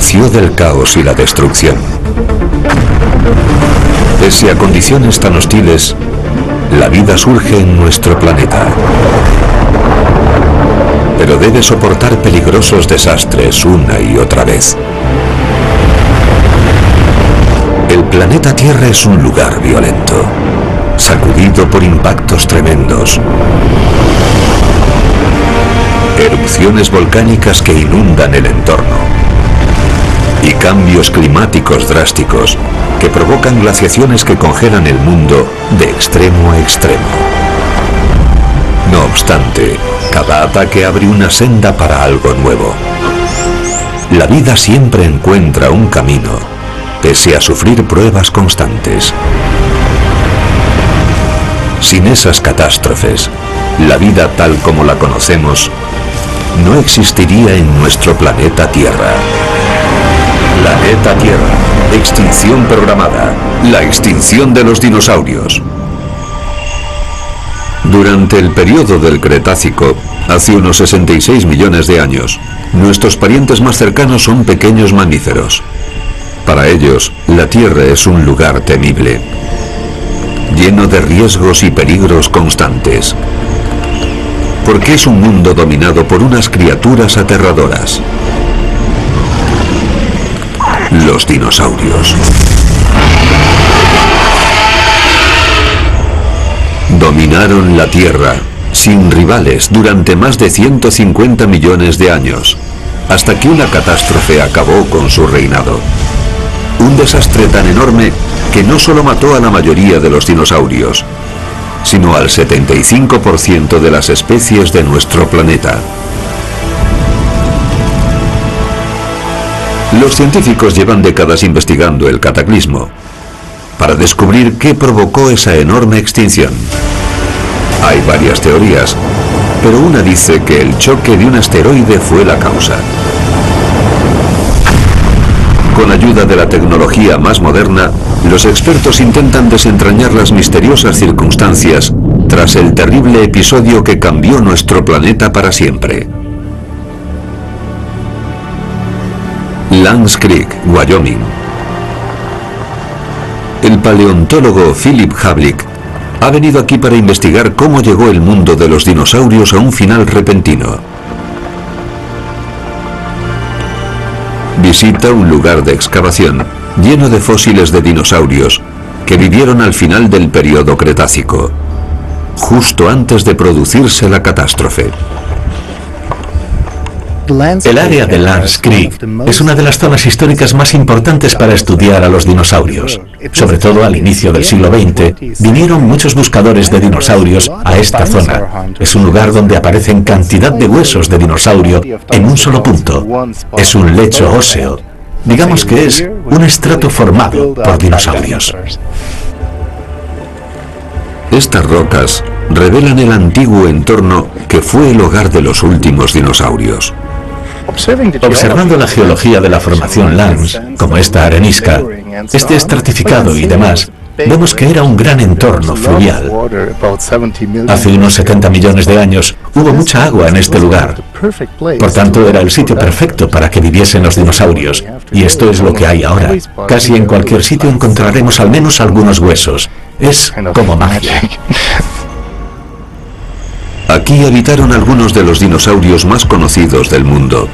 nació del caos y la destrucción. Pese a condiciones tan hostiles, la vida surge en nuestro planeta. Pero debe soportar peligrosos desastres una y otra vez. El planeta Tierra es un lugar violento, sacudido por impactos tremendos, erupciones volcánicas que inundan el entorno y cambios climáticos drásticos que provocan glaciaciones que congelan el mundo de extremo a extremo. No obstante, cada ataque abre una senda para algo nuevo. La vida siempre encuentra un camino, pese a sufrir pruebas constantes. Sin esas catástrofes, la vida tal como la conocemos no existiría en nuestro planeta Tierra. Planeta Tierra. Extinción programada. La extinción de los dinosaurios. Durante el periodo del Cretácico, hace unos 66 millones de años, nuestros parientes más cercanos son pequeños mamíferos. Para ellos, la Tierra es un lugar temible, lleno de riesgos y peligros constantes, porque es un mundo dominado por unas criaturas aterradoras: los dinosaurios. Dominaron la Tierra, sin rivales, durante más de 150 millones de años, hasta que una catástrofe acabó con su reinado. Un desastre tan enorme que no solo mató a la mayoría de los dinosaurios, sino al 75% de las especies de nuestro planeta. Los científicos llevan décadas investigando el cataclismo para descubrir qué provocó esa enorme extinción. Hay varias teorías, pero una dice que el choque de un asteroide fue la causa. Con ayuda de la tecnología más moderna, los expertos intentan desentrañar las misteriosas circunstancias tras el terrible episodio que cambió nuestro planeta para siempre. Lance Creek, Wyoming. El paleontólogo Philip Havlik ha venido aquí para investigar cómo llegó el mundo de los dinosaurios a un final repentino. Visita un lugar de excavación lleno de fósiles de dinosaurios que vivieron al final del periodo Cretácico, justo antes de producirse la catástrofe. El área de Lance Creek es una de las zonas históricas más importantes para estudiar a los dinosaurios. Sobre todo al inicio del siglo XX, vinieron muchos buscadores de dinosaurios a esta zona. Es un lugar donde aparecen cantidad de huesos de dinosaurio en un solo punto. Es un lecho óseo. Digamos que es un estrato formado por dinosaurios. Estas rocas revelan el antiguo entorno que fue el hogar de los últimos dinosaurios. Observando la geología de la formación Lance, como esta arenisca, este estratificado y demás, vemos que era un gran entorno fluvial. Hace unos 70 millones de años hubo mucha agua en este lugar. Por tanto, era el sitio perfecto para que viviesen los dinosaurios. Y esto es lo que hay ahora. Casi en cualquier sitio encontraremos al menos algunos huesos. Es como magia. Aquí habitaron algunos de los dinosaurios más conocidos del mundo.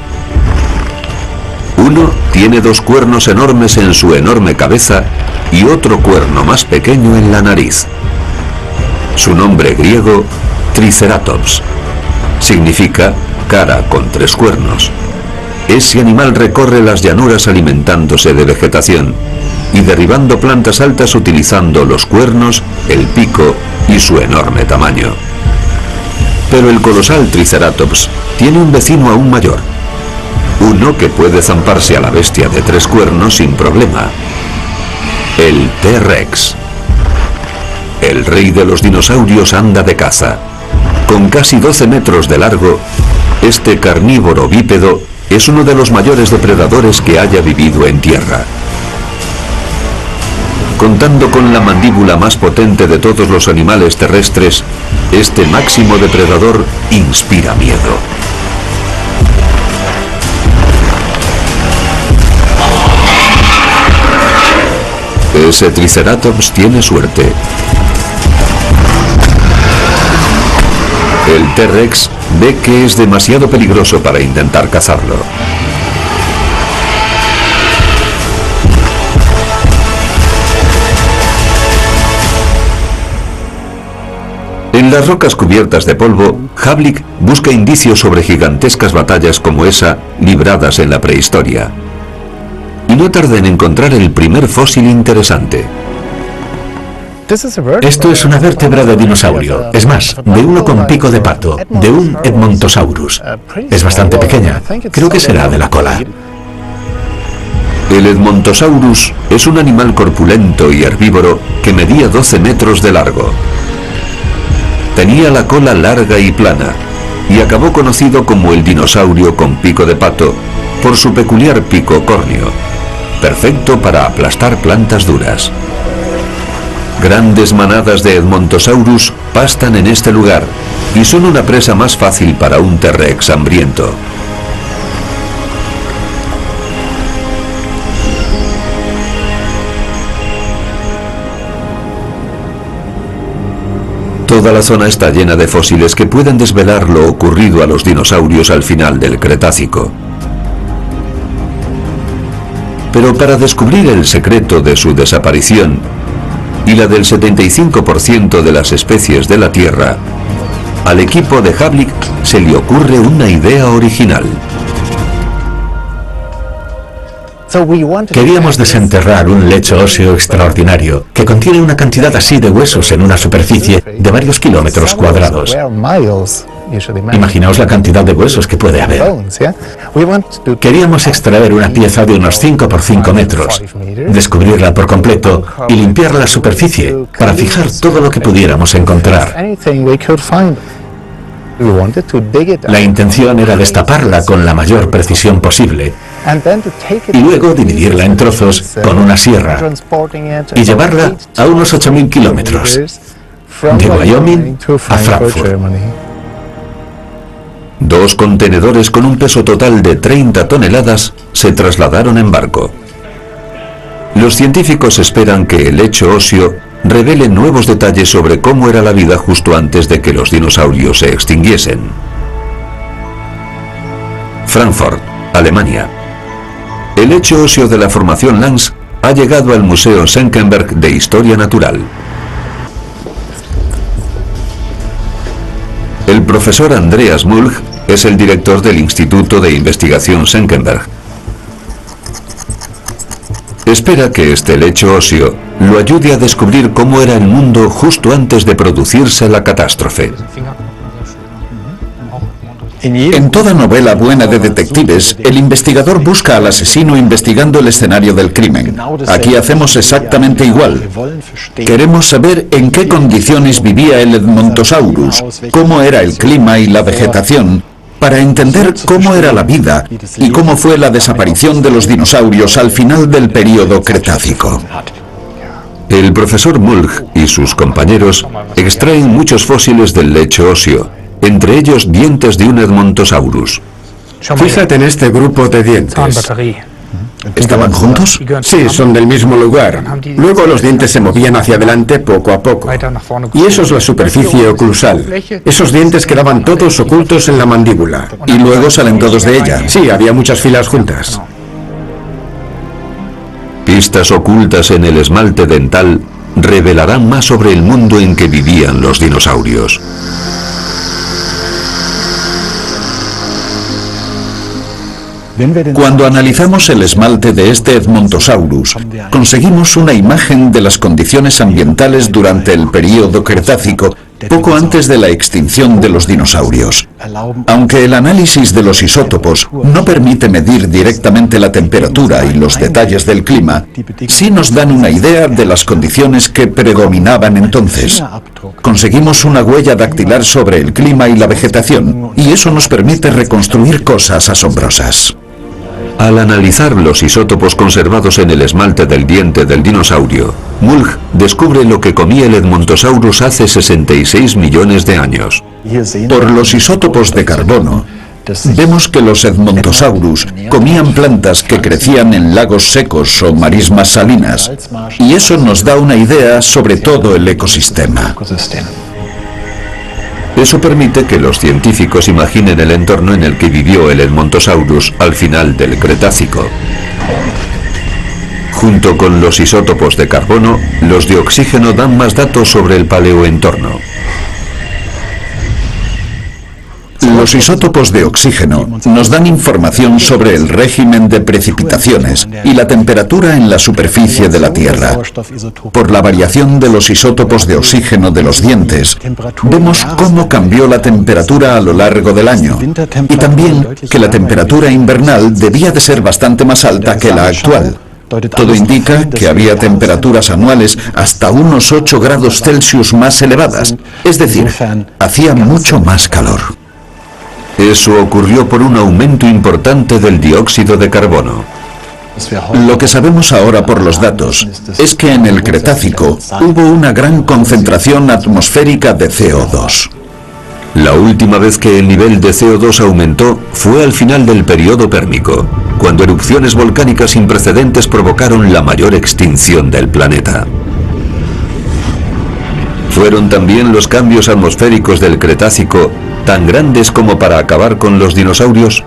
Uno tiene dos cuernos enormes en su enorme cabeza y otro cuerno más pequeño en la nariz. Su nombre griego, Triceratops, significa cara con tres cuernos. Ese animal recorre las llanuras alimentándose de vegetación y derribando plantas altas utilizando los cuernos, el pico y su enorme tamaño. Pero el colosal Triceratops tiene un vecino aún mayor, uno que puede zamparse a la bestia de tres cuernos sin problema: el T-Rex. El rey de los dinosaurios anda de caza. Con casi 12 metros de largo, este carnívoro bípedo es uno de los mayores depredadores que haya vivido en tierra. Contando con la mandíbula más potente de todos los animales terrestres, este máximo depredador inspira miedo. Ese Triceratops tiene suerte. El T-Rex ve que es demasiado peligroso para intentar cazarlo. En las rocas cubiertas de polvo, Havlik busca indicios sobre gigantescas batallas como esa libradas en la prehistoria. Y no tarda en encontrar el primer fósil interesante. Esto es una vértebra de dinosaurio, es más, de uno con pico de pato, de un Edmontosaurus. Es bastante pequeña, creo que será de la cola. El Edmontosaurus es un animal corpulento y herbívoro que medía 12 metros de largo. Tenía la cola larga y plana, y acabó conocido como el dinosaurio con pico de pato por su peculiar pico córneo, perfecto para aplastar plantas duras. Grandes manadas de Edmontosaurus pastan en este lugar y son una presa más fácil para un T-Rex hambriento. Toda la zona está llena de fósiles que pueden desvelar lo ocurrido a los dinosaurios al final del Cretácico. Pero para descubrir el secreto de su desaparición y la del 75% de las especies de la Tierra, al equipo de Havlik se le ocurre una idea original. Queríamos desenterrar un lecho óseo extraordinario que contiene una cantidad así de huesos en una superficie de varios kilómetros cuadrados. Imaginaos la cantidad de huesos que puede haber. Queríamos extraer una pieza de unos 5 por 5 metros, descubrirla por completo y limpiar la superficie para fijar todo lo que pudiéramos encontrar. La intención era destaparla con la mayor precisión posible y luego dividirla en trozos con una sierra y llevarla a unos 8.000 kilómetros, de Wyoming a Frankfurt. 2 contenedores con un peso total de 30 toneladas se trasladaron en barco. Los científicos esperan que el lecho óseo revele nuevos detalles sobre cómo era la vida justo antes de que los dinosaurios se extinguiesen. Frankfurt, Alemania. El lecho óseo de la formación Lanz ha llegado al Museo Senckenberg de Historia Natural. El profesor Andreas Mulch es el director del Instituto de Investigación Senckenberg. Espera que este lecho óseo lo ayude a descubrir cómo era el mundo justo antes de producirse la catástrofe. En toda novela buena de detectives, el investigador busca al asesino investigando el escenario del crimen. Aquí hacemos exactamente igual. Queremos saber en qué condiciones vivía el Edmontosaurus, cómo era el clima y la vegetación, para entender cómo era la vida y cómo fue la desaparición de los dinosaurios al final del período Cretácico. El profesor Mulch y sus compañeros extraen muchos fósiles del lecho óseo, entre ellos dientes de un Edmontosaurus. Fíjate en este grupo de dientes. ¿Estaban juntos? Sí, son del mismo lugar. Luego los dientes se movían hacia adelante poco a poco. Y eso es la superficie oclusal. Esos dientes quedaban todos ocultos en la mandíbula. Y luego salen todos de ella. Sí, había muchas filas juntas. Pistas ocultas en el esmalte dental revelarán más sobre el mundo en que vivían los dinosaurios. Cuando analizamos el esmalte de este Edmontosaurus, conseguimos una imagen de las condiciones ambientales durante el período Cretácico, poco antes de la extinción de los dinosaurios. Aunque el análisis de los isótopos no permite medir directamente la temperatura y los detalles del clima, sí nos dan una idea de las condiciones que predominaban entonces. Conseguimos una huella dactilar sobre el clima y la vegetación, y eso nos permite reconstruir cosas asombrosas. Al analizar los isótopos conservados en el esmalte del diente del dinosaurio, Mulch descubre lo que comía el Edmontosaurus hace 66 millones de años. Por los isótopos de carbono, vemos que los Edmontosaurus comían plantas que crecían en lagos secos o marismas salinas, y eso nos da una idea sobre todo el ecosistema. Eso permite que los científicos imaginen el entorno en el que vivió el Edmontosaurus al final del Cretácico. Junto con los isótopos de carbono, los de oxígeno dan más datos sobre el paleoentorno. Los isótopos de oxígeno nos dan información sobre el régimen de precipitaciones y la temperatura en la superficie de la Tierra. Por la variación de los isótopos de oxígeno de los dientes, vemos cómo cambió la temperatura a lo largo del año, y también que la temperatura invernal debía de ser bastante más alta que la actual. Todo indica que había temperaturas anuales hasta unos 8 grados Celsius más elevadas, es decir, hacía mucho más calor. Eso ocurrió por un aumento importante del dióxido de carbono. Lo que sabemos ahora por los datos es que en el Cretácico hubo una gran concentración atmosférica de CO2. La última vez que el nivel de CO2 aumentó fue al final del periodo pérmico, cuando erupciones volcánicas sin precedentes provocaron la mayor extinción del planeta. ¿Fueron también los cambios atmosféricos del Cretácico tan grandes como para acabar con los dinosaurios?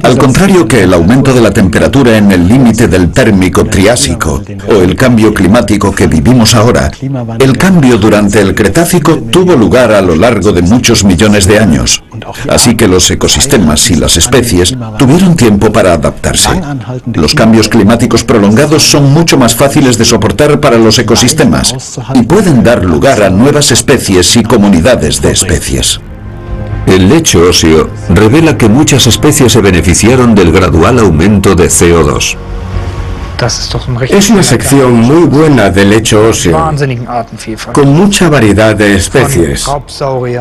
Al contrario que el aumento de la temperatura en el límite del Pérmico Triásico o el cambio climático que vivimos ahora, el cambio durante el Cretácico tuvo lugar a lo largo de muchos millones de años. Así que los ecosistemas y las especies tuvieron tiempo para adaptarse. Los cambios climáticos prolongados son mucho más fáciles de soportar para los ecosistemas y pueden dar lugar a nuevas especies y comunidades de especies. El lecho óseo revela que muchas especies se beneficiaron del gradual aumento de CO2. Es una sección muy buena del lecho óseo, con mucha variedad de especies,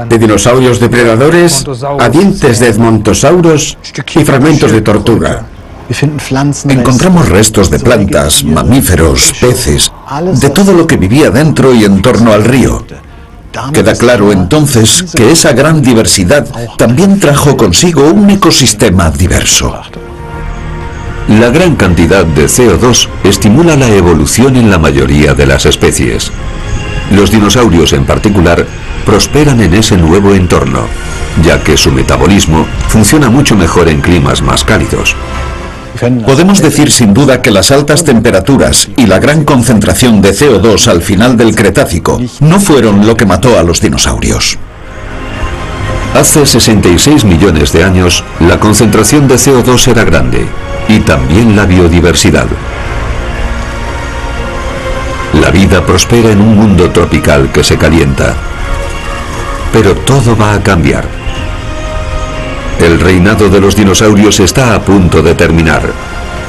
de dinosaurios depredadores a dientes de Edmontosaurus y fragmentos de tortuga. Encontramos restos de plantas, mamíferos, peces, de todo lo que vivía dentro y en torno al río. Queda claro entonces que esa gran diversidad también trajo consigo un ecosistema diverso. La gran cantidad de CO2 estimula la evolución en la mayoría de las especies. Los dinosaurios en particular prosperan en ese nuevo entorno, ya que su metabolismo funciona mucho mejor en climas más cálidos. Podemos decir sin duda que las altas temperaturas y la gran concentración de CO2 al final del Cretácico no fueron lo que mató a los dinosaurios. Hace 66 millones de años, la concentración de CO2 era grande, y también la biodiversidad. La vida prospera en un mundo tropical que se calienta. Pero todo va a cambiar. El reinado de los dinosaurios está a punto de terminar,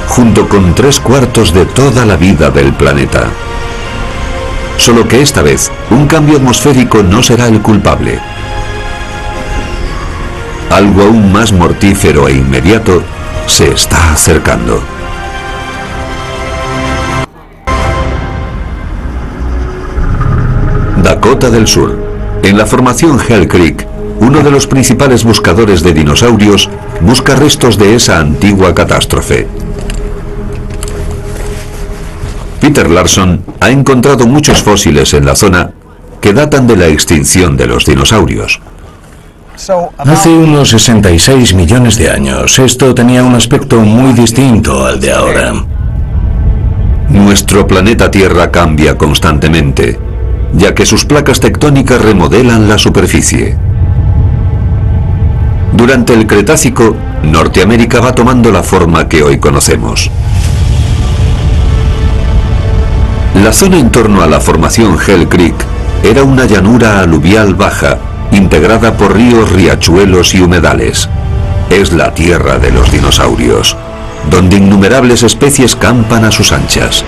junto con 3/4 de toda la vida del planeta. Solo que esta vez, un cambio atmosférico no será el culpable. Algo aún más mortífero e inmediato se está acercando. Dakota del Sur, en la formación Hell Creek, uno de los principales buscadores de dinosaurios busca restos de esa antigua catástrofe. Peter Larson ha encontrado muchos fósiles en la zona que datan de la extinción de los dinosaurios. Hace unos 66 millones de años, esto tenía un aspecto muy distinto al de ahora. Nuestro planeta Tierra cambia constantemente, ya que sus placas tectónicas remodelan la superficie. Durante el Cretácico, Norteamérica va tomando la forma que hoy conocemos. La zona en torno a la formación Hell Creek era una llanura aluvial baja, integrada por ríos, riachuelos y humedales. Es la tierra de los dinosaurios, donde innumerables especies campan a sus anchas.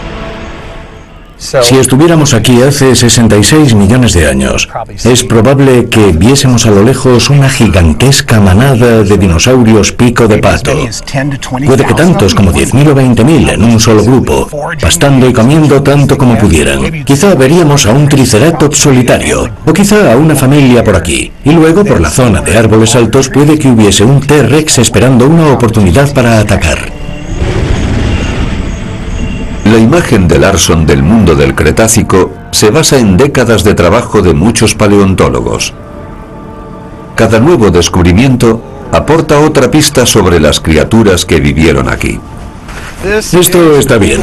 Si estuviéramos aquí hace 66 millones de años, es probable que viésemos a lo lejos una gigantesca manada de dinosaurios pico de pato. Puede que tantos como 10.000 o 20.000 en un solo grupo, pastando y comiendo tanto como pudieran. Quizá veríamos a un triceratops solitario, o quizá a una familia por aquí. Y luego, por la zona de árboles altos, puede que hubiese un T-Rex esperando una oportunidad para atacar. La imagen de Larson del mundo del Cretácico se basa en décadas de trabajo de muchos paleontólogos. Cada nuevo descubrimiento aporta otra pista sobre las criaturas que vivieron aquí. Esto está bien.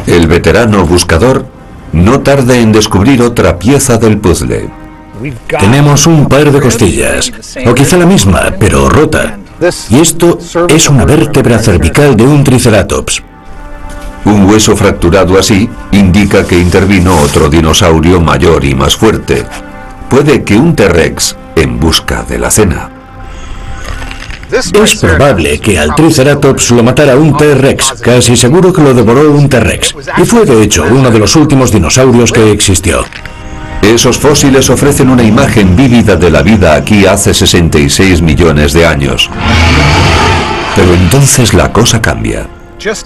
El veterano buscador no tarda en descubrir otra pieza del puzzle. Tenemos un par de costillas, o quizá la misma, pero rota. Y esto es una vértebra cervical de un triceratops. Un hueso fracturado así indica que intervino otro dinosaurio mayor y más fuerte. Puede que un T-Rex en busca de la cena. Es probable que al Triceratops lo matara un T-Rex, casi seguro que lo devoró un T-Rex, y fue de hecho uno de los últimos dinosaurios que existió. Esos fósiles ofrecen una imagen vívida de la vida aquí hace 66 millones de años. Pero entonces la cosa cambia.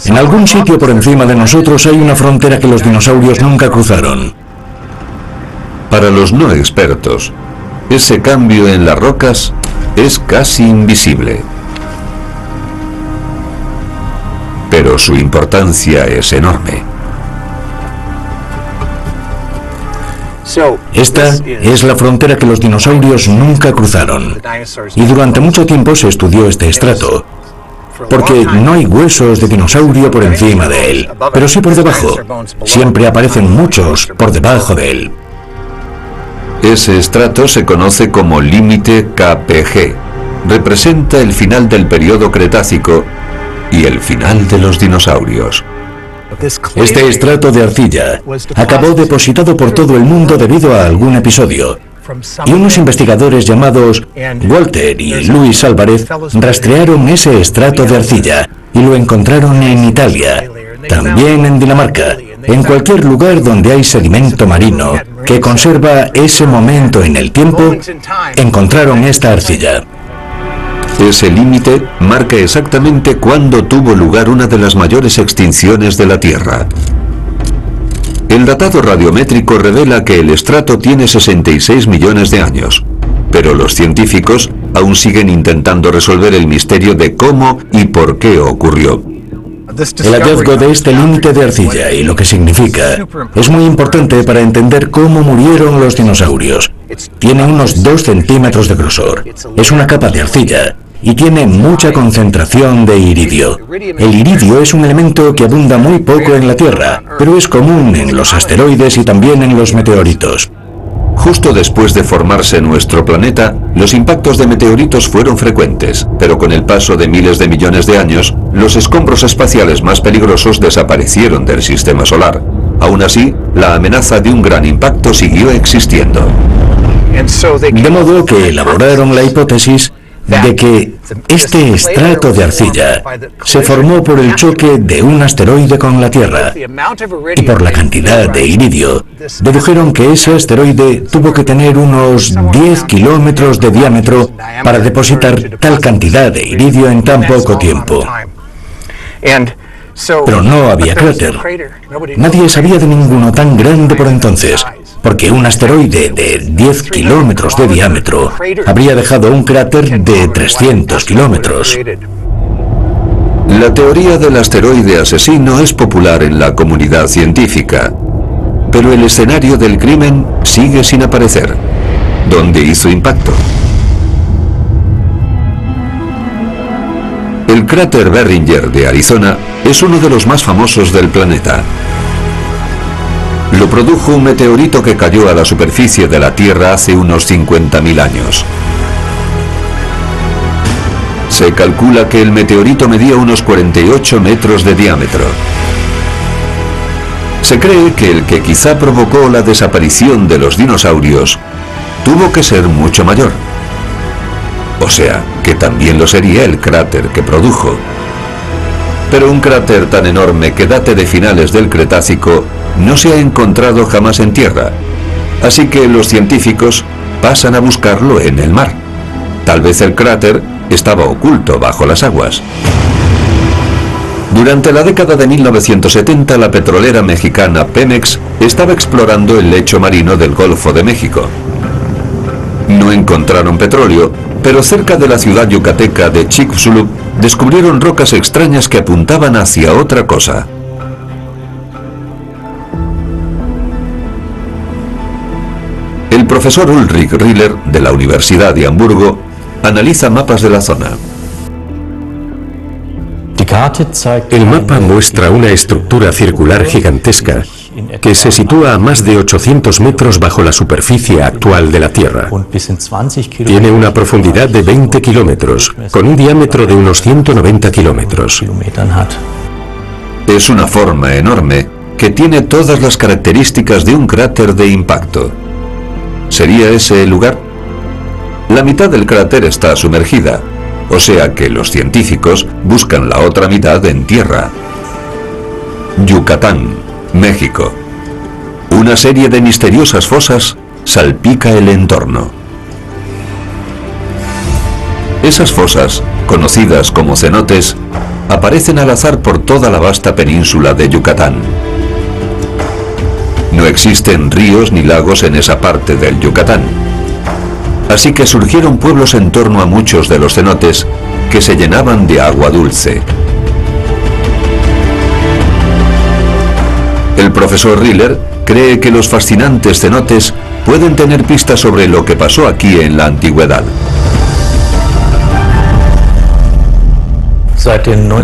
En algún sitio por encima de nosotros hay una frontera que los dinosaurios nunca cruzaron. Para los no expertos, ese cambio en las rocas es casi invisible. Pero su importancia es enorme. Esta es la frontera que los dinosaurios nunca cruzaron. Y durante mucho tiempo se estudió este estrato, porque no hay huesos de dinosaurio por encima de él, pero sí por debajo. Siempre aparecen muchos por debajo de él. Ese estrato se conoce como límite KPG. Representa el final del periodo Cretácico y el final de los dinosaurios. Este estrato de arcilla acabó depositado por todo el mundo debido a algún episodio. Y unos investigadores llamados Walter y Luis Álvarez rastrearon ese estrato de arcilla y lo encontraron en Italia, también en Dinamarca, en cualquier lugar donde hay sedimento marino que conserva ese momento en el tiempo, encontraron esta arcilla. Ese límite marca exactamente cuándo tuvo lugar una de las mayores extinciones de la Tierra. El datado radiométrico revela que el estrato tiene 66 millones de años, pero los científicos aún siguen intentando resolver el misterio de cómo y por qué ocurrió. El hallazgo de este límite de arcilla y lo que significa es muy importante para entender cómo murieron los dinosaurios. Tiene unos 2 centímetros de grosor. Es una capa de arcilla y tiene mucha concentración de iridio. El iridio es un elemento que abunda muy poco en la Tierra, pero es común en los asteroides y también en los meteoritos. Justo después de formarse nuestro planeta, los impactos de meteoritos fueron frecuentes, pero con el paso de miles de millones de años, los escombros espaciales más peligrosos desaparecieron del sistema solar. Aún así, la amenaza de un gran impacto siguió existiendo. De modo que elaboraron la hipótesis de que este estrato de arcilla se formó por el choque de un asteroide con la Tierra, y por la cantidad de iridio, dedujeron que ese asteroide tuvo que tener unos 10 kilómetros de diámetro para depositar tal cantidad de iridio en tan poco tiempo. Pero no había cráter. Nadie sabía de ninguno tan grande por entonces, porque un asteroide de 10 kilómetros de diámetro habría dejado un cráter de 300 kilómetros. La teoría del asteroide asesino es popular en la comunidad científica, pero el escenario del crimen sigue sin aparecer. ¿Dónde hizo impacto? El cráter Barringer de Arizona es uno de los más famosos del planeta. Lo produjo un meteorito que cayó a la superficie de la Tierra hace unos 50.000 años. Se calcula que el meteorito medía unos 48 metros de diámetro. Se cree que el que quizá provocó la desaparición de los dinosaurios tuvo que ser mucho mayor. O sea, que también lo sería el cráter que produjo. Pero un cráter tan enorme que date de finales del Cretácico no se ha encontrado jamás en tierra, así que los científicos pasan a buscarlo en el mar. Tal vez el cráter estaba oculto bajo las aguas. Durante la década de 1970, la petrolera mexicana Pemex estaba explorando el lecho marino del Golfo de México. No encontraron petróleo, pero cerca de la ciudad yucateca de Chicxulub descubrieron rocas extrañas que apuntaban hacia otra cosa. El profesor Ulrich Riller, de la Universidad de Hamburgo, analiza mapas de la zona. El mapa muestra una estructura circular gigantesca que se sitúa a más de 800 metros bajo la superficie actual de la Tierra. Tiene una profundidad de 20 kilómetros, con un diámetro de unos 190 kilómetros. Es una forma enorme que tiene todas las características de un cráter de impacto. ¿Sería ese el lugar? La mitad del cráter está sumergida, o sea que los científicos buscan la otra mitad en tierra. Yucatán, México. Una serie de misteriosas fosas salpica el entorno. Esas fosas, conocidas como cenotes, aparecen al azar por toda la vasta península de Yucatán. No existen ríos ni lagos en esa parte del Yucatán. Así que surgieron pueblos en torno a muchos de los cenotes que se llenaban de agua dulce. El profesor Riller cree que los fascinantes cenotes pueden tener pistas sobre lo que pasó aquí en la antigüedad.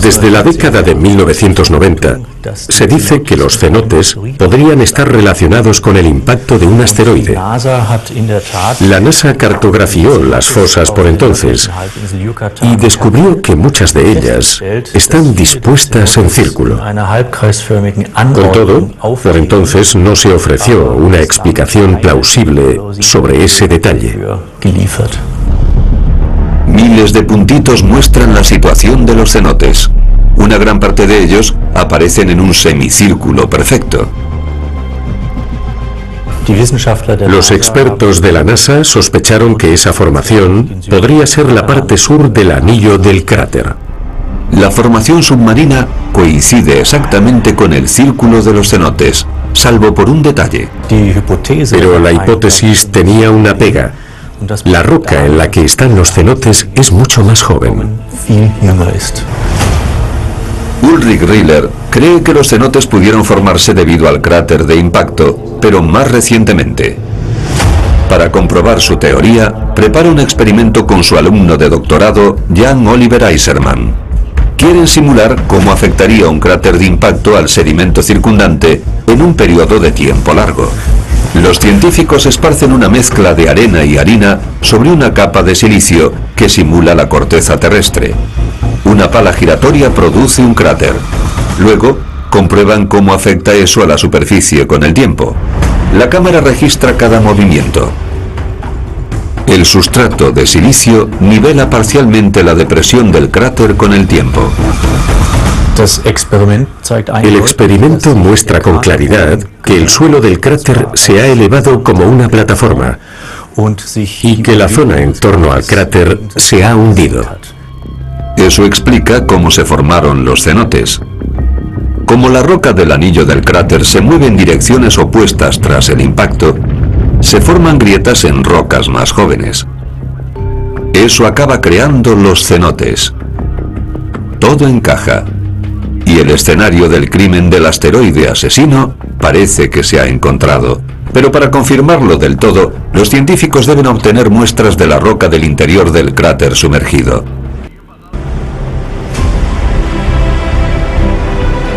Desde la década de 1990, se dice que los cenotes podrían estar relacionados con el impacto de un asteroide. La NASA cartografió las fosas por entonces y descubrió que muchas de ellas están dispuestas en círculo. Con todo, por entonces no se ofreció una explicación plausible sobre ese detalle. Miles de puntitos muestran la situación de los cenotes. Una gran parte de ellos aparecen en un semicírculo perfecto. Los expertos de la NASA sospecharon que esa formación podría ser la parte sur del anillo del cráter. La formación submarina coincide exactamente con el círculo de los cenotes, salvo por un detalle. Pero la hipótesis tenía una pega. La roca en la que están los cenotes es mucho más joven. Ulrich Riller cree que los cenotes pudieron formarse debido al cráter de impacto, pero más recientemente. Para comprobar su teoría, prepara un experimento con su alumno de doctorado, Jan Oliver Eiserman. Quieren simular cómo afectaría un cráter de impacto al sedimento circundante en un periodo de tiempo largo. Los científicos esparcen una mezcla de arena y harina sobre una capa de silicio que simula la corteza terrestre. Una pala giratoria produce un cráter. Luego, comprueban cómo afecta eso a la superficie con el tiempo. La cámara registra cada movimiento. El sustrato de silicio nivela parcialmente la depresión del cráter con el tiempo. El experimento muestra con claridad que el suelo del cráter se ha elevado como una plataforma y que la zona en torno al cráter se ha hundido. Eso explica cómo se formaron los cenotes. Como la roca del anillo del cráter se mueve en direcciones opuestas tras el impacto, se forman grietas en rocas más jóvenes. Eso acaba creando los cenotes. Todo encaja. Y el escenario del crimen del asteroide asesino parece que se ha encontrado. Pero para confirmarlo del todo, los científicos deben obtener muestras de la roca del interior del cráter sumergido.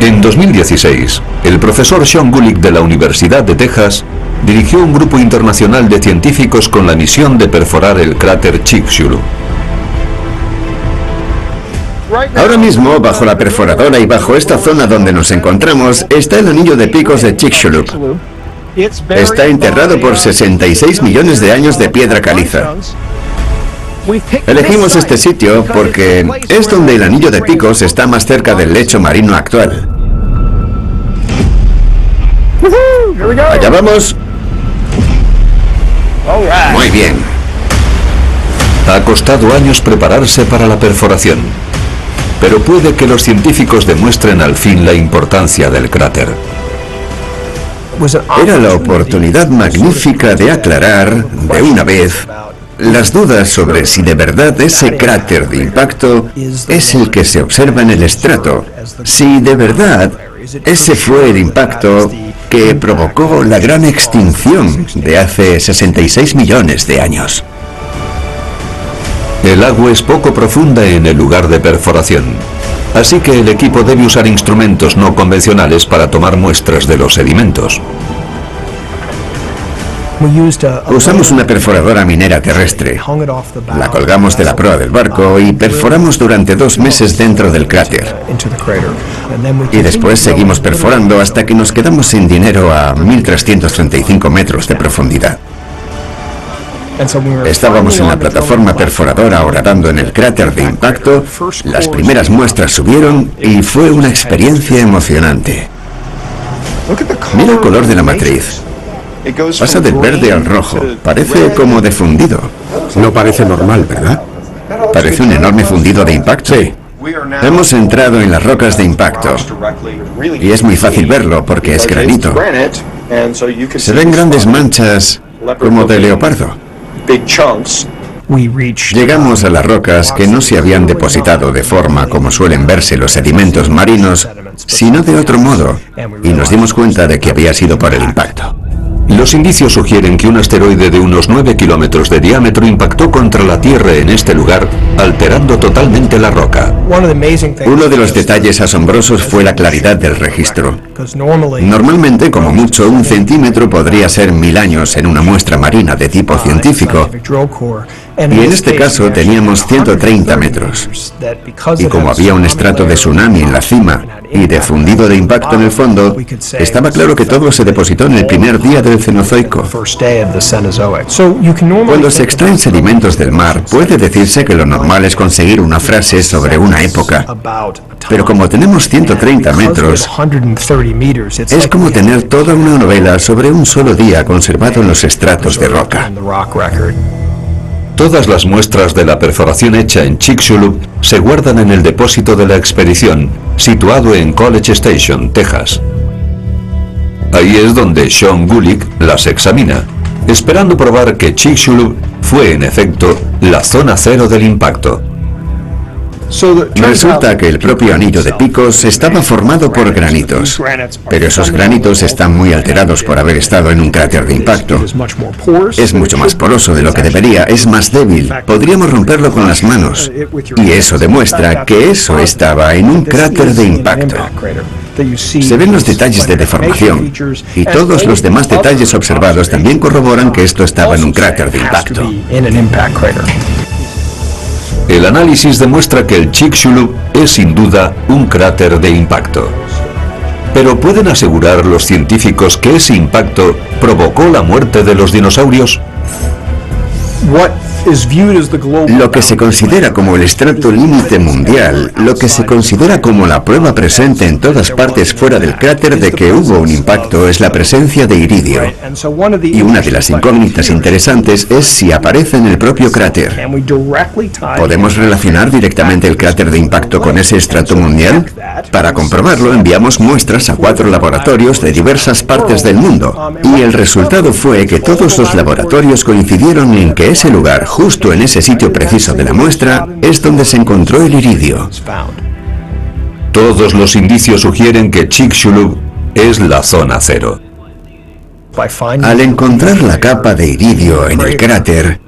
En 2016, el profesor Sean Gulick de la Universidad de Texas dirigió un grupo internacional de científicos con la misión de perforar el cráter Chicxulub. Ahora mismo, bajo la perforadora y bajo esta zona donde nos encontramos, está el anillo de picos de Chicxulub. Está enterrado por 66 millones de años de piedra caliza. Elegimos este sitio porque es donde el anillo de picos está más cerca del lecho marino actual. Allá vamos. Muy bien. Ha costado años prepararse para la perforación, pero puede que los científicos demuestren al fin la importancia del cráter. Era la oportunidad magnífica de aclarar, de una vez, las dudas sobre si de verdad ese cráter de impacto es el que se observa en el estrato, si de verdad ese fue el impacto que provocó la gran extinción de hace 66 millones de años. El agua es poco profunda en el lugar de perforación, así que el equipo debe usar instrumentos no convencionales para tomar muestras de los sedimentos. Usamos una perforadora minera terrestre. La colgamos de la proa del barco y perforamos durante 2 meses dentro del cráter. Y después seguimos perforando hasta que nos quedamos sin dinero a 1.335 metros de profundidad. Estábamos en la plataforma perforadora horadando en el cráter de impacto, las primeras muestras subieron y fue una experiencia emocionante. Mira el color de la matriz. Pasa del verde al rojo, parece como de fundido. No parece normal, ¿verdad? Parece un enorme fundido de impacto. Sí. Hemos entrado en las rocas de impacto y es muy fácil verlo porque es granito. Se ven grandes manchas como de leopardo. Llegamos a las rocas que no se habían depositado de forma como suelen verse los sedimentos marinos, sino de otro modo, y nos dimos cuenta de que había sido por el impacto. Los indicios sugieren que un asteroide de unos 9 kilómetros de diámetro impactó contra la Tierra en este lugar, alterando totalmente la roca. Uno de los detalles asombrosos fue la claridad del registro. Normalmente, como mucho, 1 centímetro podría ser 1000 años en una muestra marina de tipo científico. Y en este caso teníamos 130 metros. Y como había un estrato de tsunami en la cima y de fundido de impacto en el fondo, estaba claro que todo se depositó en el primer día del Cenozoico. Cuando se extraen sedimentos del mar, puede decirse que lo normal es conseguir una frase sobre una época. Pero como tenemos 130 metros, es como tener toda una novela sobre un solo día conservado en los estratos de roca. Todas las muestras de la perforación hecha en Chicxulub se guardan en el depósito de la expedición, situado en College Station, Texas. Ahí es donde Sean Gulick las examina, esperando probar que Chicxulub fue en efecto la zona cero del impacto. Resulta que el propio anillo de picos estaba formado por granitos, pero esos granitos están muy alterados por haber estado en un cráter de impacto. Es mucho más poroso de lo que debería, es más débil, podríamos romperlo con las manos, y eso demuestra que eso estaba en un cráter de impacto. Se ven los detalles de deformación, y todos los demás detalles observados también corroboran que esto estaba en un cráter de impacto. El análisis demuestra que el Chicxulub es sin duda un cráter de impacto. Pero ¿pueden asegurar los científicos que ese impacto provocó la muerte de los dinosaurios? Lo que se considera como el estrato límite mundial, lo que se considera como la prueba presente en todas partes fuera del cráter de que hubo un impacto es la presencia de iridio. Y una de las incógnitas interesantes es si aparece en el propio cráter. ¿Podemos relacionar directamente el cráter de impacto con ese estrato mundial? Para comprobarlo enviamos muestras a 4 laboratorios de diversas partes del mundo. Y el resultado fue que todos los laboratorios coincidieron en que ese lugar, justo en ese sitio preciso de la muestra, es donde se encontró el iridio. Todos los indicios sugieren que Chicxulub es la zona cero. Al encontrar la capa de iridio en el cráter,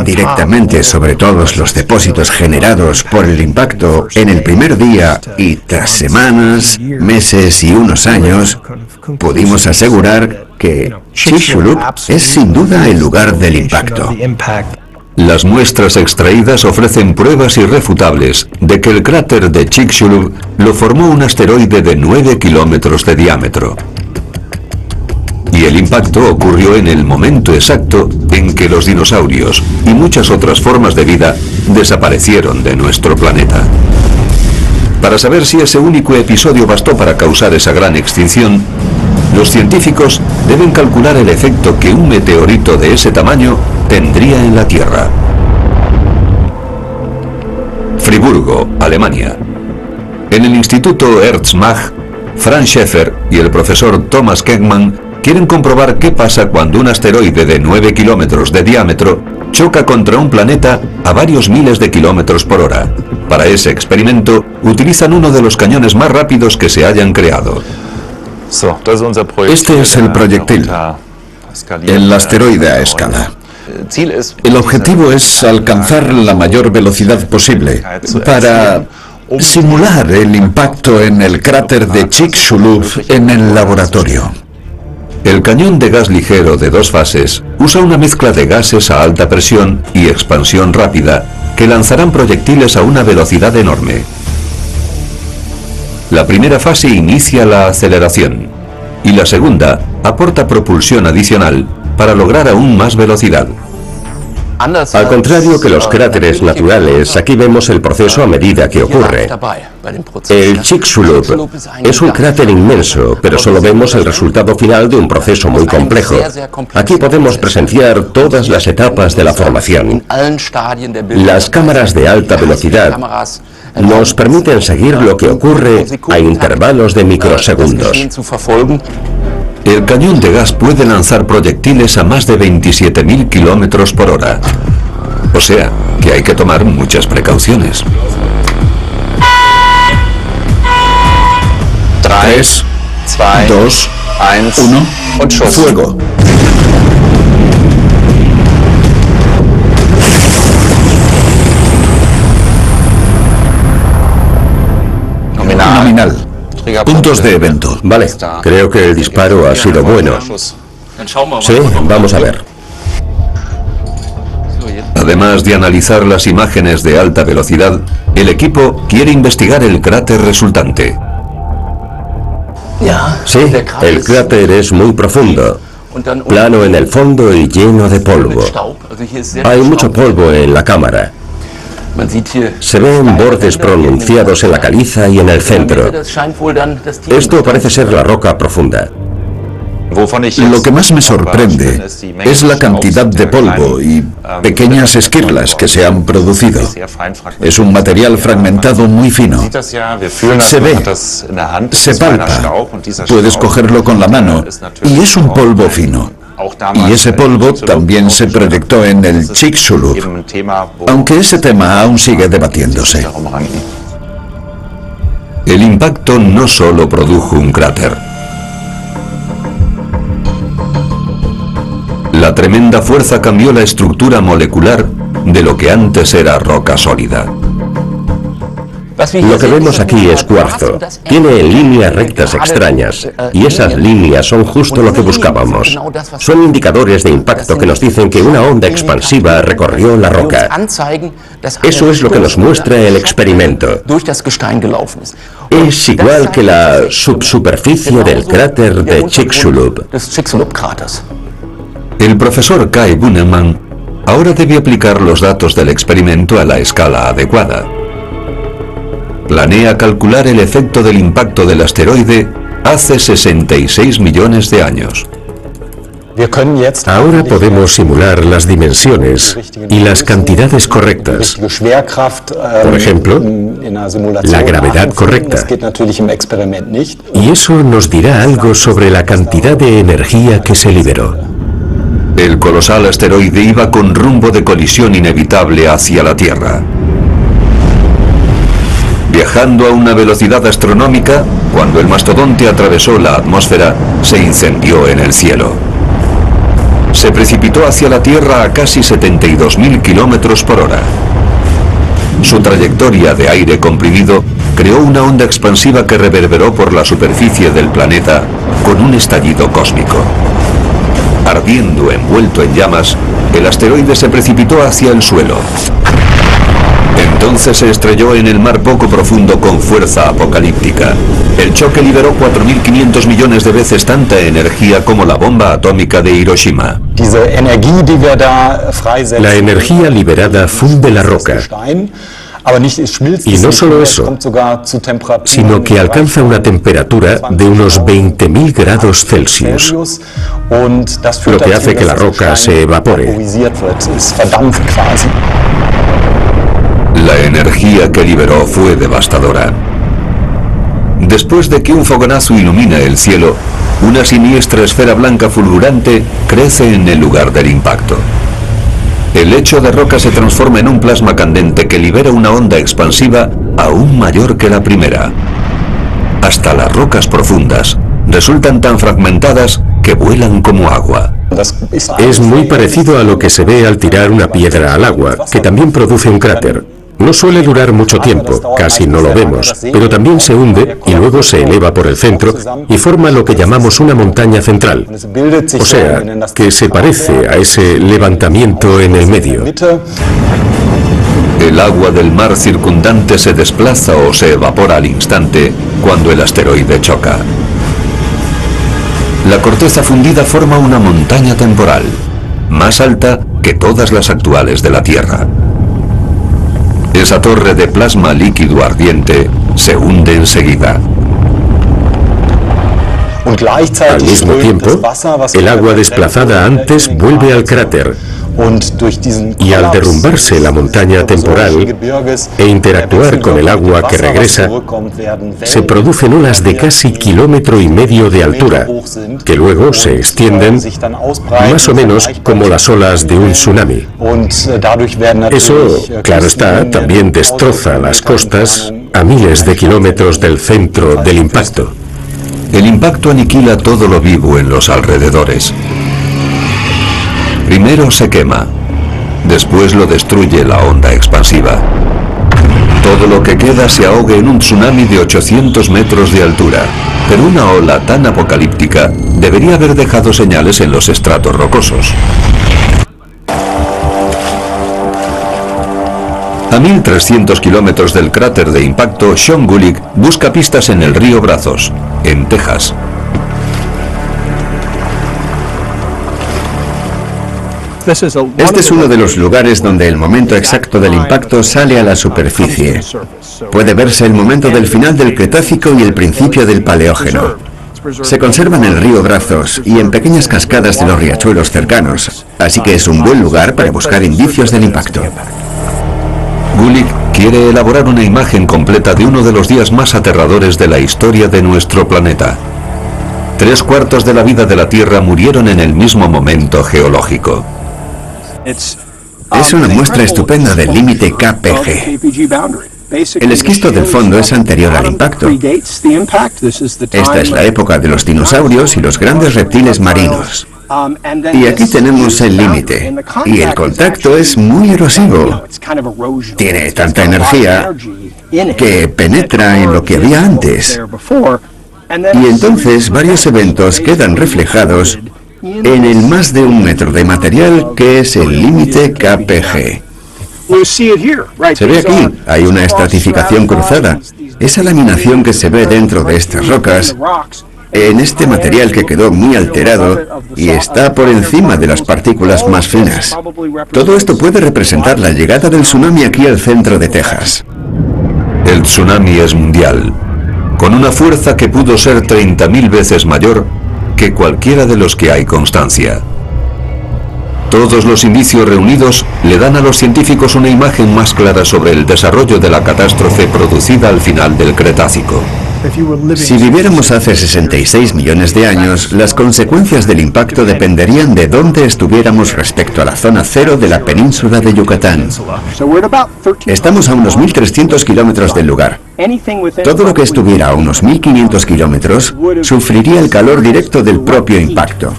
directamente sobre todos los depósitos generados por el impacto en el primer día y tras semanas, meses y unos años, pudimos asegurar que Chicxulub es sin duda el lugar del impacto. Las muestras extraídas ofrecen pruebas irrefutables de que el cráter de Chicxulub lo formó un asteroide de 9 kilómetros de diámetro. Y el impacto ocurrió en el momento exacto en que los dinosaurios y muchas otras formas de vida desaparecieron de nuestro planeta. Para saber si ese único episodio bastó para causar esa gran extinción, Los científicos deben calcular el efecto que un meteorito de ese tamaño tendría en la Tierra. Friburgo, Alemania. En el Instituto Erzmach, Franz Schäfer y el profesor Thomas Kekman quieren comprobar qué pasa cuando un asteroide de 9 kilómetros de diámetro choca contra un planeta a varios miles de kilómetros por hora. Para ese experimento, utilizan uno de los cañones más rápidos que se hayan creado. Este es el proyectil, el asteroide a escala. El objetivo es alcanzar la mayor velocidad posible para simular el impacto en el cráter de Chicxulub en el laboratorio. El cañón de gas ligero de 2 fases usa una mezcla de gases a alta presión y expansión rápida que lanzarán proyectiles a una velocidad enorme. La primera fase inicia la aceleración y la segunda aporta propulsión adicional para lograr aún más velocidad. Al contrario que los cráteres naturales, aquí vemos el proceso a medida que ocurre. El Chicxulub es un cráter inmenso, pero solo vemos el resultado final de un proceso muy complejo. Aquí podemos presenciar todas las etapas de la formación. Las cámaras de alta velocidad nos permiten seguir lo que ocurre a intervalos de microsegundos. El cañón de gas puede lanzar proyectiles a más de 27.000 kilómetros por hora. O sea, que hay que tomar muchas precauciones. 3, 2, 1, fuego. Nominal. Puntos de evento. Vale, creo que el disparo ha sido bueno. Sí, vamos a ver. Además de analizar las imágenes de alta velocidad, el equipo quiere investigar el cráter resultante. Sí, el cráter es muy profundo, plano en el fondo y lleno de polvo. Hay mucho polvo en la cámara. Se ven bordes pronunciados en la caliza y en el centro. Esto parece ser la roca profunda. Lo que más me sorprende es la cantidad de polvo y pequeñas esquirlas que se han producido. Es un material fragmentado muy fino. Se ve, se palpa, puedes cogerlo con la mano y es un polvo fino. Y ese polvo también se proyectó en el Chicxulub, aunque ese tema aún sigue debatiéndose. El impacto no solo produjo un cráter. La tremenda fuerza cambió la estructura molecular de lo que antes era roca sólida. Lo que vemos aquí es cuarzo. Tiene líneas rectas extrañas, y esas líneas son justo lo que buscábamos. Son indicadores de impacto que nos dicen que una onda expansiva recorrió la roca. Eso es lo que nos muestra el experimento. Es igual que la subsuperficie del cráter de Chicxulub. El profesor Kai Bunemann ahora debe aplicar los datos del experimento a la escala adecuada. Planea calcular el efecto del impacto del asteroide hace 66 millones de años. Ahora podemos simular las dimensiones y las cantidades correctas. Por ejemplo, la gravedad correcta. Y eso nos dirá algo sobre la cantidad de energía que se liberó. El colosal asteroide iba con rumbo de colisión inevitable hacia la Tierra. Viajando a una velocidad astronómica, cuando el mastodonte atravesó la atmósfera, se incendió en el cielo. Se precipitó hacia la Tierra a casi 72.000 kilómetros por hora. Su trayectoria de aire comprimido creó una onda expansiva que reverberó por la superficie del planeta con un estallido cósmico. Ardiendo envuelto en llamas, el asteroide se precipitó hacia el suelo. Entonces se estrelló en el mar poco profundo con fuerza apocalíptica. El choque liberó 4.500 millones de veces tanta energía como la bomba atómica de Hiroshima. La energía liberada funde la roca. Y no solo eso, sino que alcanza una temperatura de unos 20.000 grados Celsius, lo que hace que la roca se evapore. La energía que liberó fue devastadora. Después de que un fogonazo ilumina el cielo, una siniestra esfera blanca fulgurante crece en el lugar del impacto. El lecho de roca se transforma en un plasma candente que libera una onda expansiva aún mayor que la primera. Hasta las rocas profundas resultan tan fragmentadas que vuelan como agua. Es muy parecido a lo que se ve al tirar una piedra al agua, que también produce un cráter. No suele durar mucho tiempo, casi no lo vemos, pero también se hunde y luego se eleva por el centro y forma lo que llamamos una montaña central. O sea, que se parece a ese levantamiento en el medio. El agua del mar circundante se desplaza o se evapora al instante cuando el asteroide choca. La corteza fundida forma una montaña temporal, más alta que todas las actuales de la Tierra. Esa torre de plasma líquido ardiente se hunde enseguida. Al mismo tiempo, el agua desplazada antes vuelve al cráter y al derrumbarse la montaña temporal e interactuar con el agua que regresa, se producen olas de casi 1,5 kilómetros de altura, que luego se extienden más o menos como las olas de un tsunami. Eso, claro está, también destroza las costas a miles de kilómetros del centro del impacto. El impacto aniquila todo lo vivo en los alrededores. Primero se quema, después lo destruye la onda expansiva. Todo lo que queda se ahoga en un tsunami de 800 metros de altura, pero una ola tan apocalíptica debería haber dejado señales en los estratos rocosos. A 1.300 kilómetros del cráter de impacto, Sean Gulick busca pistas en el río Brazos, en Texas. Este es uno de los lugares donde el momento exacto del impacto sale a la superficie. Puede verse el momento del final del Cretácico y el principio del Paleógeno. Se conserva en el río Brazos y en pequeñas cascadas de los riachuelos cercanos, así que es un buen lugar para buscar indicios del impacto. Gulick quiere elaborar una imagen completa de uno de los días más aterradores de la historia de nuestro planeta. 3/4 de la vida de la Tierra murieron en el mismo momento geológico. Es una muestra estupenda del límite KPG. El esquisto del fondo es anterior al impacto. Esta es la época de los dinosaurios y los grandes reptiles marinos. Y aquí tenemos el límite. Y el contacto es muy erosivo. Tiene tanta energía que penetra en lo que había antes. Y entonces varios eventos quedan reflejados en el más de 1 metro de material que es el límite KPG. Se ve aquí, hay una estratificación cruzada. Esa laminación que se ve dentro de estas rocas, en este material que quedó muy alterado y está por encima de las partículas más finas. Todo esto puede representar la llegada del tsunami aquí al centro de Texas. El tsunami es mundial, con una fuerza que pudo ser 30.000 veces mayor que cualquiera de los que hay constancia. Todos los indicios reunidos le dan a los científicos una imagen más clara sobre el desarrollo de la catástrofe producida al final del Cretácico. Si viviéramos hace 66 millones de años, las consecuencias del impacto dependerían de dónde estuviéramos respecto a la zona cero de la península de Yucatán. Estamos a unos 1.300 kilómetros del lugar. Todo lo que estuviera a unos 1.500 kilómetros sufriría el calor directo del propio impacto.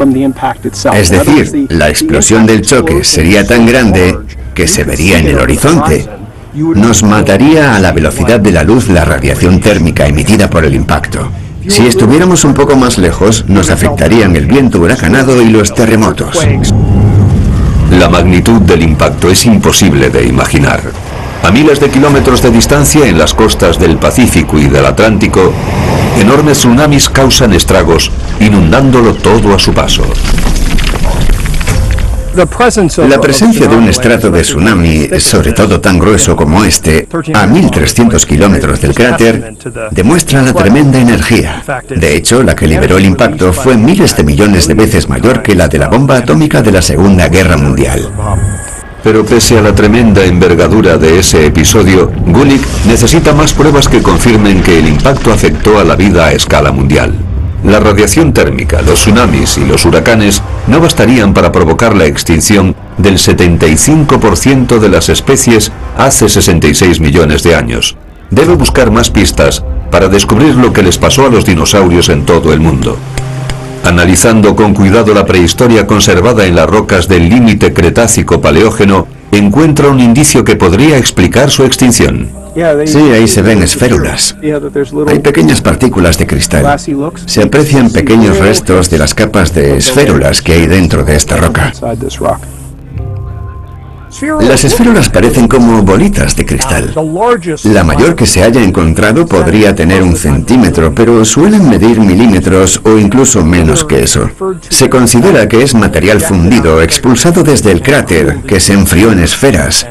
Es decir, la explosión del choque sería tan grande que se vería en el horizonte. Nos mataría a la velocidad de la luz la radiación térmica emitida por el impacto. Si estuviéramos un poco más lejos, nos afectarían el viento huracanado y los terremotos. La magnitud del impacto es imposible de imaginar. A miles de kilómetros de distancia en las costas del Pacífico y del Atlántico, enormes tsunamis causan estragos, inundándolo todo a su paso. La presencia de un estrato de tsunami, sobre todo tan grueso como este, a 1.300 kilómetros del cráter, demuestra la tremenda energía. De hecho, la que liberó el impacto fue miles de millones de veces mayor que la de la bomba atómica de la Segunda Guerra Mundial. Pero pese a la tremenda envergadura de ese episodio, Gulick necesita más pruebas que confirmen que el impacto afectó a la vida a escala mundial. La radiación térmica, los tsunamis y los huracanes no bastarían para provocar la extinción del 75% de las especies hace 66 millones de años. Debe buscar más pistas para descubrir lo que les pasó a los dinosaurios en todo el mundo. Analizando con cuidado la prehistoria conservada en las rocas del límite Cretácico-Paleógeno, encuentra un indicio que podría explicar su extinción. Sí, ahí se ven esférulas. Hay pequeñas partículas de cristal. Se aprecian pequeños restos de las capas de esférulas que hay dentro de esta roca. Las esférulas parecen como bolitas de cristal. La mayor que se haya encontrado podría tener 1 centímetro, pero suelen medir milímetros o incluso menos que eso. Se considera que es material fundido expulsado desde el cráter, que se enfrió en esferas,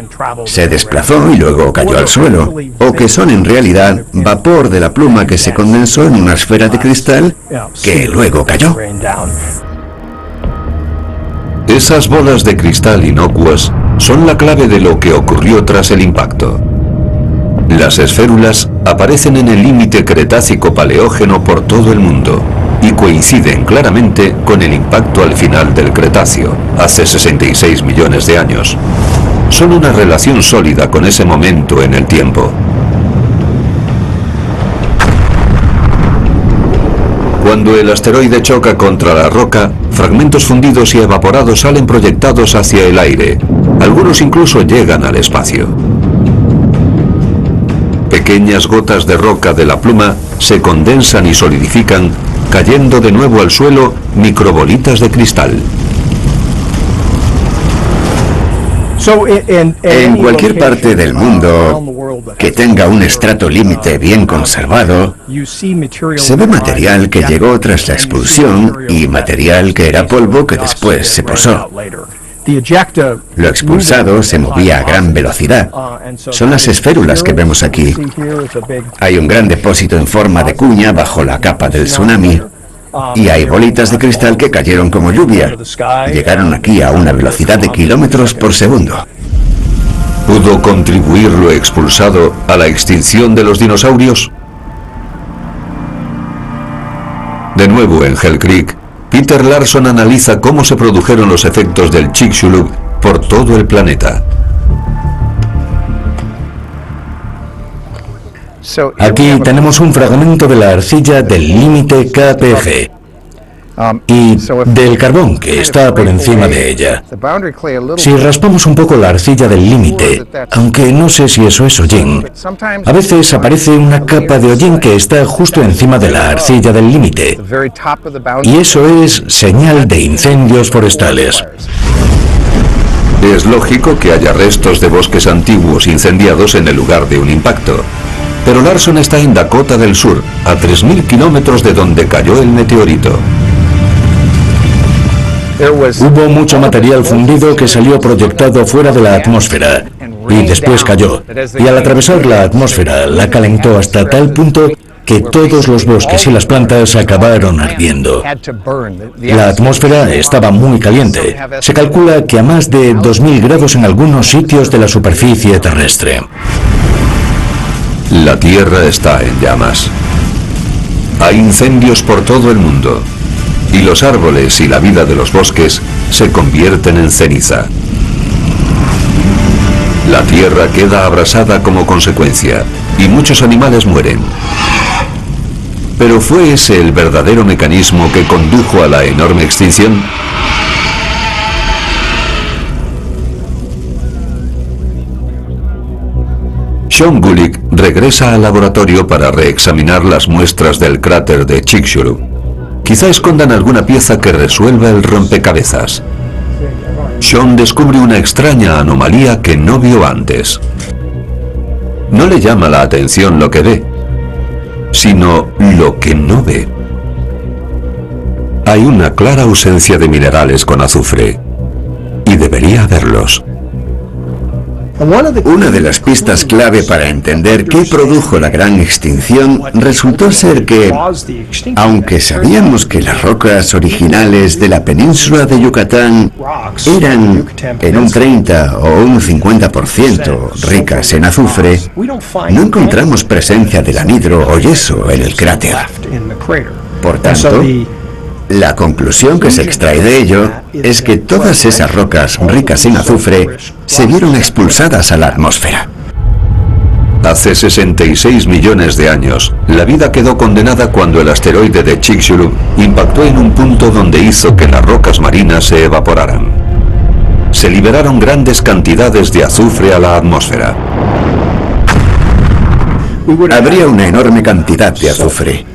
se desplazó y luego cayó al suelo, o que son en realidad vapor de la pluma que se condensó en una esfera de cristal que luego cayó. Esas bolas de cristal inocuas son la clave de lo que ocurrió tras el impacto. Las esférulas aparecen en el límite Cretácico-Paleógeno por todo el mundo y coinciden claramente con el impacto al final del Cretáceo, hace 66 millones de años. Son una relación sólida con ese momento en el tiempo. Cuando el asteroide choca contra la roca, fragmentos fundidos y evaporados salen proyectados hacia el aire. Algunos incluso llegan al espacio. Pequeñas gotas de roca de la pluma se condensan y solidifican, cayendo de nuevo al suelo microbolitas de cristal. En cualquier parte del mundo que tenga un estrato límite bien conservado, se ve material que llegó tras la expulsión y material que era polvo que después se posó. Lo expulsado se movía a gran velocidad. Son las esférulas que vemos aquí. Hay un gran depósito en forma de cuña bajo la capa del tsunami. Y hay bolitas de cristal que cayeron como lluvia. Llegaron aquí a una velocidad de kilómetros por segundo. ¿Pudo contribuir lo expulsado a la extinción de los dinosaurios? De nuevo en Hell Creek, Peter Larson analiza cómo se produjeron los efectos del Chicxulub por todo el planeta. Aquí tenemos un fragmento de la arcilla del límite KPG y del carbón que está por encima de ella. Si raspamos un poco la arcilla del límite, aunque no sé si eso es hollín, a veces aparece una capa de hollín que está justo encima de la arcilla del límite, y eso es señal de incendios forestales. Es lógico que haya restos de bosques antiguos incendiados en el lugar de un impacto. Pero Larson está en Dakota del Sur, a 3.000 kilómetros de donde cayó el meteorito. Hubo mucho material fundido que salió proyectado fuera de la atmósfera y después cayó. Y al atravesar la atmósfera la calentó hasta tal punto que todos los bosques y las plantas acabaron ardiendo. La atmósfera estaba muy caliente. Se calcula que a más de 2.000 grados en algunos sitios de la superficie terrestre. La Tierra está en llamas. Hay incendios por todo el mundo, y los árboles y la vida de los bosques se convierten en ceniza. La Tierra queda abrasada como consecuencia, y muchos animales mueren. ¿Pero fue ese el verdadero mecanismo que condujo a la enorme extinción? Sean Gulick regresa al laboratorio para reexaminar las muestras del cráter de Chicxulub. Quizá escondan alguna pieza que resuelva el rompecabezas. Sean descubre una extraña anomalía que no vio antes. No le llama la atención lo que ve, sino lo que no ve. Hay una clara ausencia de minerales con azufre y de debería verlos. Una de las pistas clave para entender qué produjo la gran extinción resultó ser que, aunque sabíamos que las rocas originales de la península de Yucatán eran en un 30 o un 50% ricas en azufre, no encontramos presencia del anhidro o yeso en el cráter. Por tanto, la conclusión que se extrae de ello es que todas esas rocas ricas en azufre se vieron expulsadas a la atmósfera. Hace 66 millones de años, la vida quedó condenada cuando el asteroide de Chicxulub impactó en un punto donde hizo que las rocas marinas se evaporaran. Se liberaron grandes cantidades de azufre a la atmósfera. Habría una enorme cantidad de azufre.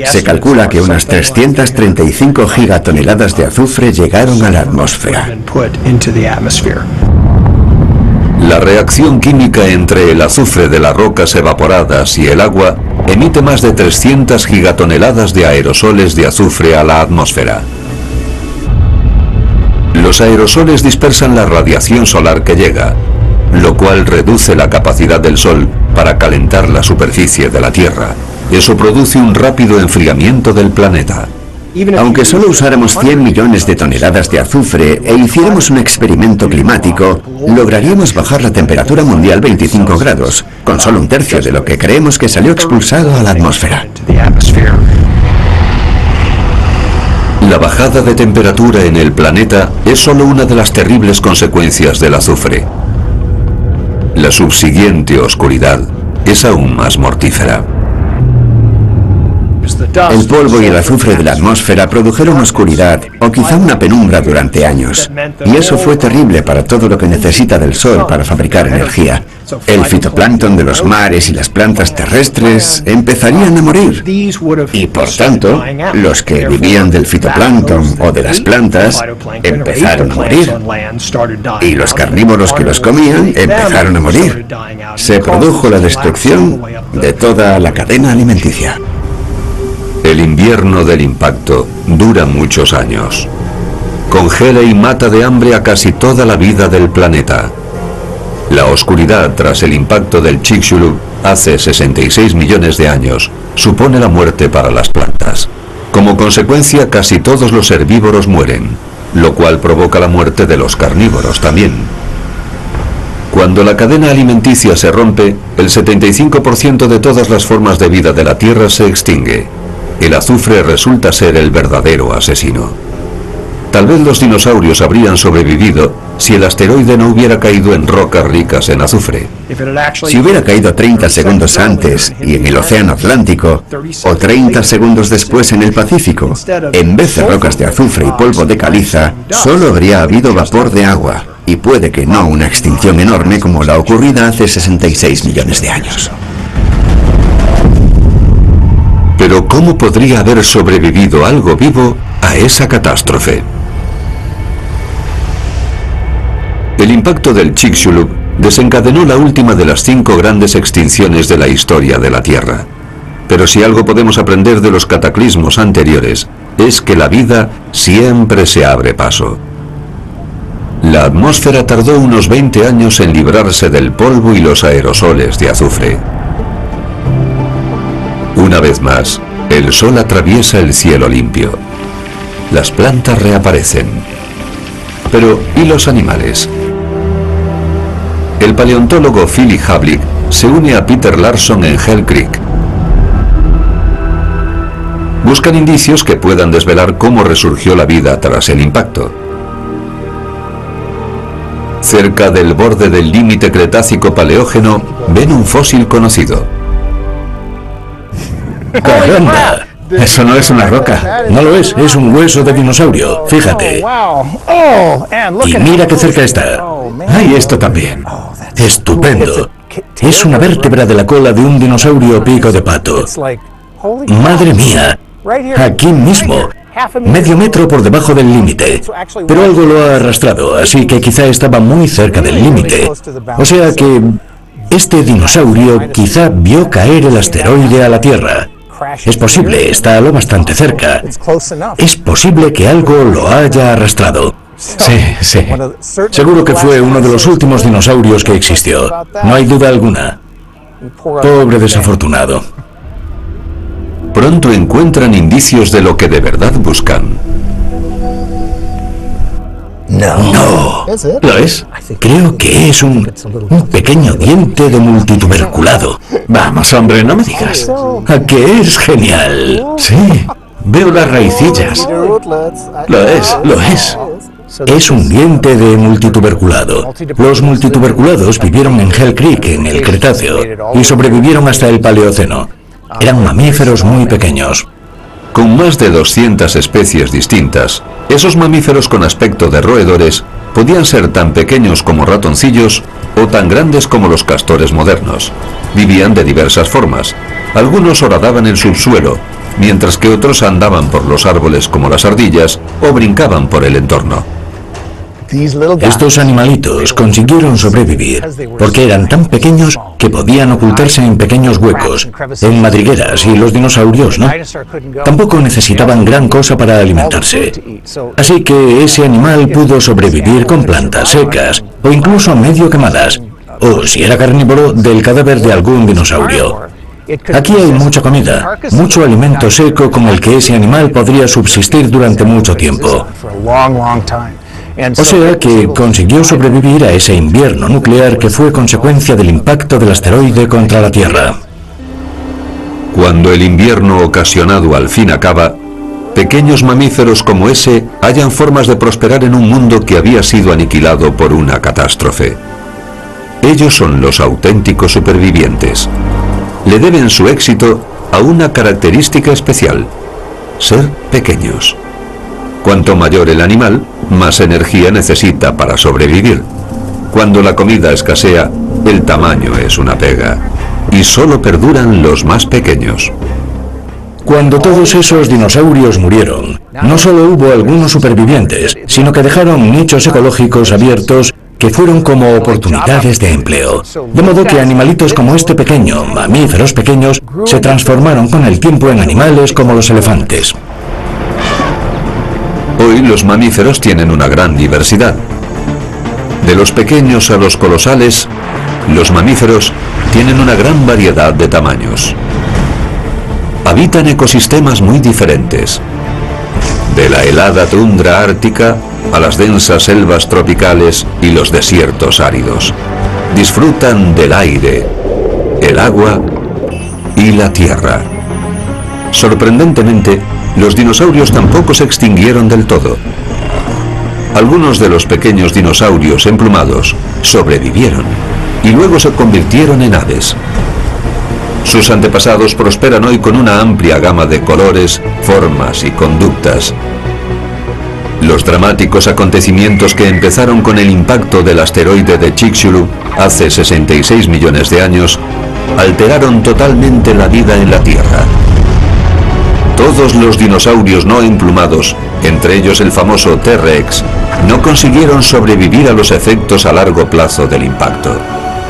Se calcula que unas 335 gigatoneladas de azufre llegaron a la atmósfera. La reacción química entre el azufre de las rocas evaporadas y el agua emite más de 300 gigatoneladas de aerosoles de azufre a la atmósfera. Los aerosoles dispersan la radiación solar que llega, lo cual reduce la capacidad del Sol para calentar la superficie de la Tierra. Eso produce un rápido enfriamiento del planeta. Aunque solo usáramos 100 millones de toneladas de azufre e hiciéramos un experimento climático, lograríamos bajar la temperatura mundial 25 grados, con solo un tercio de lo que creemos que salió expulsado a la atmósfera. La bajada de temperatura en el planeta es solo una de las terribles consecuencias del azufre. La subsiguiente oscuridad es aún más mortífera. El polvo y el azufre de la atmósfera produjeron oscuridad o quizá una penumbra durante años. Y eso fue terrible para todo lo que necesita del Sol para fabricar energía. El fitoplancton de los mares y las plantas terrestres empezarían a morir. Y por tanto, los que vivían del fitoplancton o de las plantas empezaron a morir. Y los carnívoros que los comían empezaron a morir. Se produjo la destrucción de toda la cadena alimenticia. El invierno del impacto dura muchos años. Congela y mata de hambre a casi toda la vida del planeta. La oscuridad tras el impacto del Chicxulub hace 66 millones de años supone la muerte para las plantas. Como consecuencia, casi todos los herbívoros mueren, lo cual provoca la muerte de los carnívoros también. Cuando la cadena alimenticia se rompe, el 75% de todas las formas de vida de la Tierra se extingue. El azufre resulta ser el verdadero asesino. Tal vez los dinosaurios habrían sobrevivido si el asteroide no hubiera caído en rocas ricas en azufre. Si hubiera caído 30 segundos antes y en el Océano Atlántico, o 30 segundos después en el Pacífico, en vez de rocas de azufre y polvo de caliza, solo habría habido vapor de agua, y puede que no una extinción enorme como la ocurrida hace 66 millones de años. Pero ¿cómo podría haber sobrevivido algo vivo a esa catástrofe? El impacto del Chicxulub desencadenó la última de las 5 grandes extinciones de la historia de la Tierra. Pero si algo podemos aprender de los cataclismos anteriores, es que la vida siempre se abre paso. La atmósfera tardó unos 20 años en librarse del polvo y los aerosoles de azufre. Una vez más, el Sol atraviesa el cielo limpio. Las plantas reaparecen. Pero, ¿y los animales? El paleontólogo Philip Havlik se une a Peter Larson en Hell Creek. Buscan indicios que puedan desvelar cómo resurgió la vida tras el impacto. Cerca del borde del límite Cretácico-Paleógeno, ven un fósil conocido. ¡Caramba! Eso no es una roca. No lo es un hueso de dinosaurio. Fíjate. Y mira qué cerca está. ¡Ay, esto también! ¡Estupendo! Es una vértebra de la cola de un dinosaurio pico de pato. ¡Madre mía! Aquí mismo. Medio metro por debajo del límite. Pero algo lo ha arrastrado, así que quizá estaba muy cerca del límite. O sea que este dinosaurio quizá vio caer el asteroide a la Tierra. Es posible, está lo bastante cerca. Es posible que algo lo haya arrastrado. Sí. Seguro que fue uno de los últimos dinosaurios que existió. No hay duda alguna. Pobre desafortunado. Pronto encuentran indicios de lo que de verdad buscan. No. ¿Lo es? Creo que es un pequeño diente de multituberculado. Vamos, hombre, no me digas. ¿A qué es genial? Sí. Veo las raicillas. Lo es. Es un diente de multituberculado. Los multituberculados vivieron en Hell Creek, en el Cretáceo, y sobrevivieron hasta el Paleoceno. Eran mamíferos muy pequeños. Con más de 200 especies distintas, esos mamíferos con aspecto de roedores podían ser tan pequeños como ratoncillos o tan grandes como los castores modernos. Vivían de diversas formas. Algunos horadaban el subsuelo, mientras que otros andaban por los árboles como las ardillas o brincaban por el entorno. Estos animalitos consiguieron sobrevivir porque eran tan pequeños que podían ocultarse en pequeños huecos, en madrigueras, y los dinosaurios no. Tampoco necesitaban gran cosa para alimentarse. Así que ese animal pudo sobrevivir con plantas secas o incluso medio quemadas, o si era carnívoro, del cadáver de algún dinosaurio. Aquí hay mucha comida, mucho alimento seco con el que ese animal podría subsistir durante mucho tiempo. O sea que consiguió sobrevivir a ese invierno nuclear que fue consecuencia del impacto del asteroide contra la Tierra. Cuando el invierno ocasionado al fin acaba, pequeños mamíferos como ese hallan formas de prosperar en un mundo que había sido aniquilado por una catástrofe. Ellos son los auténticos supervivientes. Le deben su éxito a una característica especial: ser pequeños. Cuanto mayor el animal, más energía necesita para sobrevivir. Cuando la comida escasea, el tamaño es una pega, y solo perduran los más pequeños. Cuando todos esos dinosaurios murieron, no solo hubo algunos supervivientes, sino que dejaron nichos ecológicos abiertos que fueron como oportunidades de empleo. De modo que animalitos como este pequeño, mamíferos pequeños, se transformaron con el tiempo en animales como los elefantes. Hoy los mamíferos tienen una gran diversidad. De los pequeños a los colosales, los mamíferos tienen una gran variedad de tamaños. Habitan ecosistemas muy diferentes. De la helada tundra ártica a las densas selvas tropicales y los desiertos áridos. Disfrutan del aire, el agua y la tierra. Sorprendentemente, los dinosaurios tampoco se extinguieron del todo. Algunos de los pequeños dinosaurios emplumados sobrevivieron y luego se convirtieron en aves. Sus antepasados prosperan hoy con una amplia gama de colores, formas y conductas. Los dramáticos acontecimientos que empezaron con el impacto del asteroide de Chicxulub hace 66 millones de años alteraron totalmente la vida en la Tierra. Todos los dinosaurios no emplumados, entre ellos el famoso T-Rex, no consiguieron sobrevivir a los efectos a largo plazo del impacto.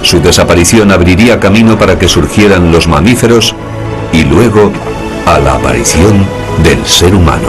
Su desaparición abriría camino para que surgieran los mamíferos y luego a la aparición del ser humano.